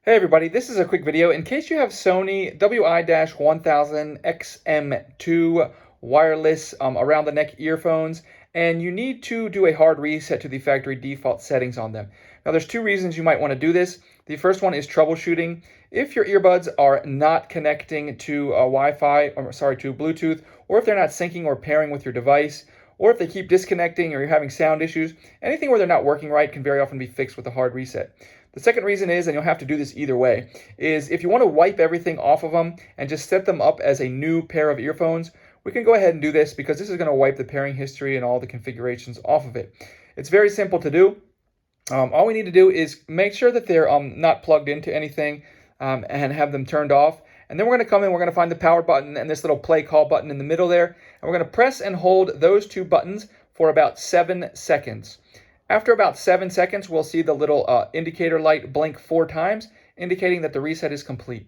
Hey everybody, this is a quick video in case you have Sony WI-1000XM2 wireless around the neck earphones and you need to do a hard reset to the factory default settings on them. Now there's two reasons you might want to do this. The first one is troubleshooting. If your earbuds are not connecting to to Bluetooth, or if they're not syncing or pairing with your device, or if they keep disconnecting or you're having sound issues, anything where they're not working right can very often be fixed with a hard reset. The second reason is, and you'll have to do this either way, is if you want to wipe everything off of them and just set them up as a new pair of earphones, we can go ahead and do this because this is going to wipe the pairing history and all the configurations off of it. It's very simple to do. All we need to do is make sure that they're not plugged into anything and have them turned off. And then we're going to come in, we're going to find the power button and this little play call button in the middle there. And we're going to press and hold those two buttons for about 7 seconds. After about 7 seconds, we'll see the little indicator light blink 4 times, indicating that the reset is complete.